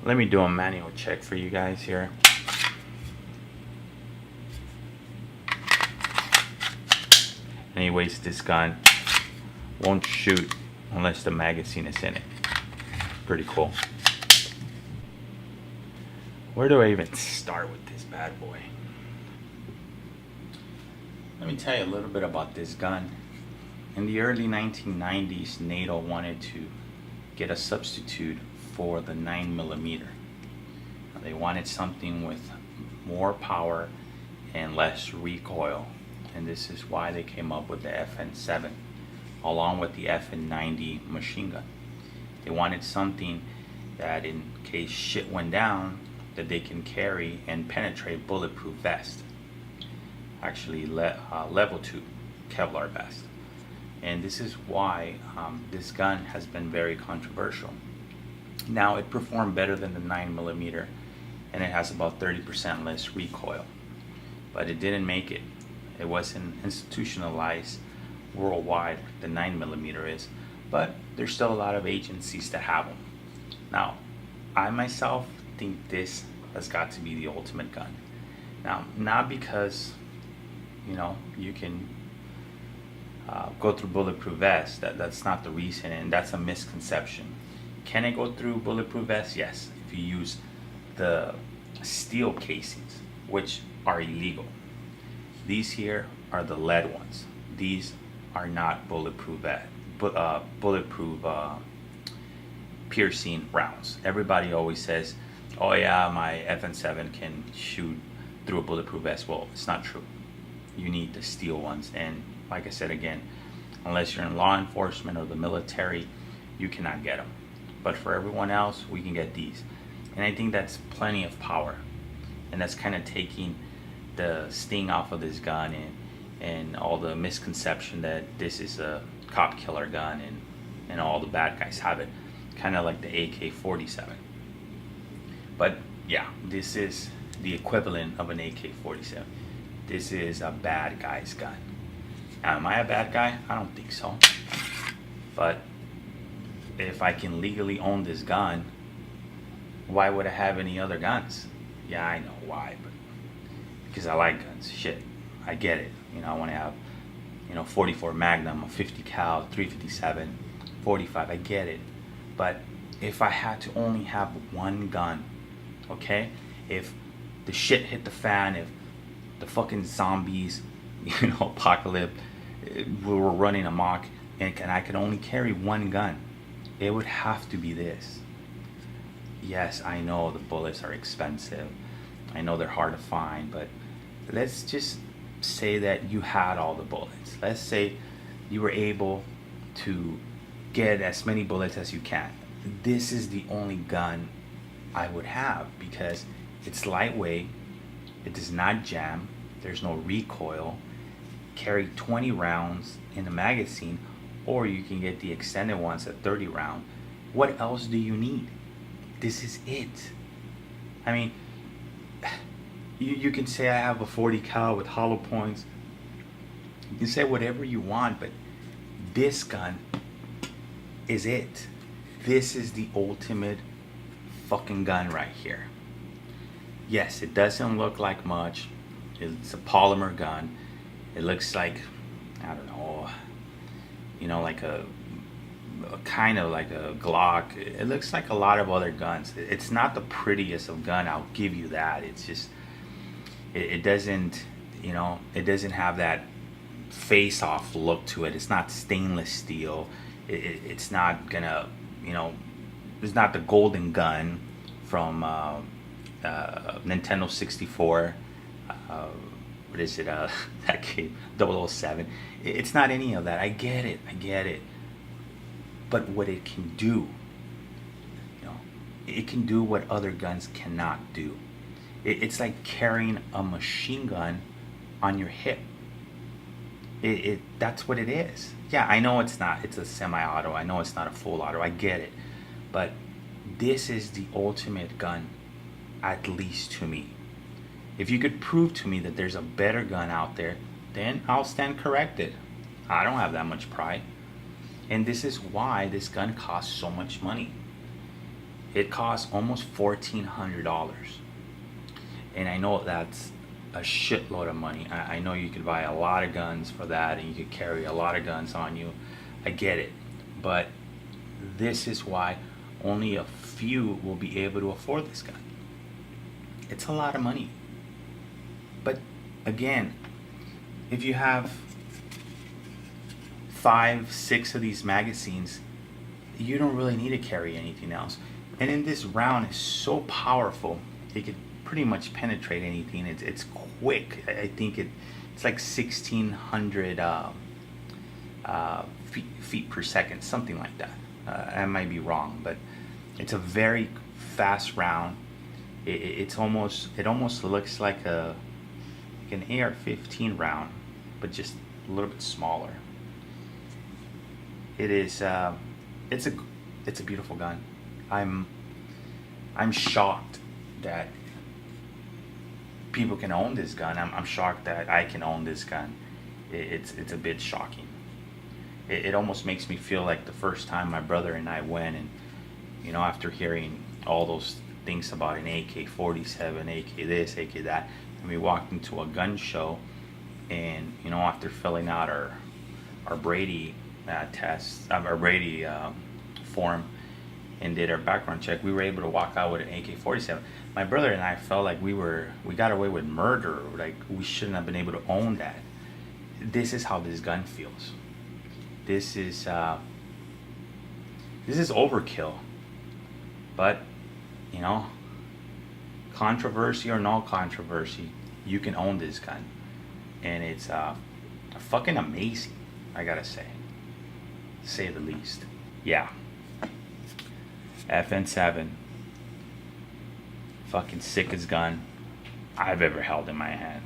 Let me do a manual check for you guys here. Anyways, this gun won't shoot unless the magazine is in it. Pretty cool. Where do I even start with this bad boy? Let me tell you a little bit about this gun. In the early 1990s, NATO wanted to get a substitute for the 9mm. They wanted something with more power and less recoil, and this is why they came up with the FN7 along with the FN90 machine gun. They wanted something that in case shit went down, that they can carry and penetrate bulletproof vest. Actually level 2 Kevlar vest. And this is why this gun has been very controversial. Now, it performed better than the 9mm, and it has about 30% less recoil, but it didn't make it. It wasn't institutionalized worldwide, the 9mm is, but there's still a lot of agencies that have them. Now, I myself think this has got to be the ultimate gun. Now, not because, you know, you can go through bulletproof vests. That's not the reason, and that's a misconception. Can it go through bulletproof vests? Yes, if you use the steel casings, which are illegal. These here are the lead ones. These are not bulletproof piercing rounds. Everybody always says, oh yeah, my FN7 can shoot through a bulletproof vest. Well, it's not true. You need the steel ones, and like I said again, unless you're in law enforcement or the military, you cannot get them. But for everyone else, we can get these. And I think that's plenty of power, and that's kind of taking the sting off of this gun and all the misconception that this is a cop killer gun and all the bad guys have it, kind of like the AK-47. But yeah, this is the equivalent of an AK-47. This is a bad guy's gun. Now, am I a bad guy? I don't think so. But if I can legally own this gun, why would I have any other guns? Yeah, I know why, but because I like guns. Shit, I get it. You know, I want to have, 44 Magnum, a 50 cal, 357, 45. I get it. But if I had to only have one gun, okay? If the shit hit the fan, if the fucking zombies, apocalypse, we were running amok, and I could only carry one gun, it would have to be this. Yes, I know the bullets are expensive. I know they're hard to find, but let's just say that you had all the bullets. Let's say you were able to get as many bullets as you can. This is the only gun I would have because it's lightweight, it does not jam, there's no recoil, carry 20 rounds in the magazine, or you can get the extended ones at 30 round. What else do you need? This is it. I mean, you can say I have a 40 cal with hollow points. You can say whatever you want, but this gun is it. This is the ultimate fucking gun right here. Yes, it doesn't look like much. It's a polymer gun. It looks like, I don't know, like a kind of like a Glock. It looks like a lot of other guns. It's not the prettiest of gun, I'll give you that. It's just, it doesn't, it doesn't have that face-off look to it. It's not stainless steel. It's not gonna, it's not the golden gun from Nintendo 64. What is it? That game, 007. It's not any of that. I get it. But what it can do, it can do what other guns cannot do. It's like carrying a machine gun on your hip. That's what it is. Yeah, I know it's not. It's a semi-auto. I know it's not a full auto. I get it. But this is the ultimate gun, at least to me. If you could prove to me that there's a better gun out there, then I'll stand corrected. I don't have that much pride. And this is why this gun costs so much money. It costs almost $1,400, and I know that's a shitload of money. I know you could buy a lot of guns for that, and you could carry a lot of guns on you. I get it, but this is why only a few will be able to afford this gun. It's a lot of money. But again, if you have 5, 6 of these magazines, you don't really need to carry anything else. And in this round is so powerful, it could pretty much penetrate anything. It's quick. I think it's like 1,600 feet per second, something like that. I might be wrong, but it's a very fast round. It almost looks like an AR-15 round, but just a little bit smaller. It's a beautiful gun. I'm shocked that people can own this gun. I'm shocked that I can own this gun. It's a bit shocking. It almost makes me feel like the first time my brother and I went, and after hearing all those things about an AK-47, AK this, AK that, and we walked into a gun show, and after filling out our Brady test, our Brady form, and did our background check, we were able to walk out with an AK-47. My brother and I felt like we got away with murder. Like we shouldn't have been able to own that. This is how this gun feels. This is overkill. But controversy or no controversy, you can own this gun, and it's fucking amazing. I gotta say the least. Yeah. FN7, fucking sickest gun I've ever held in my hand.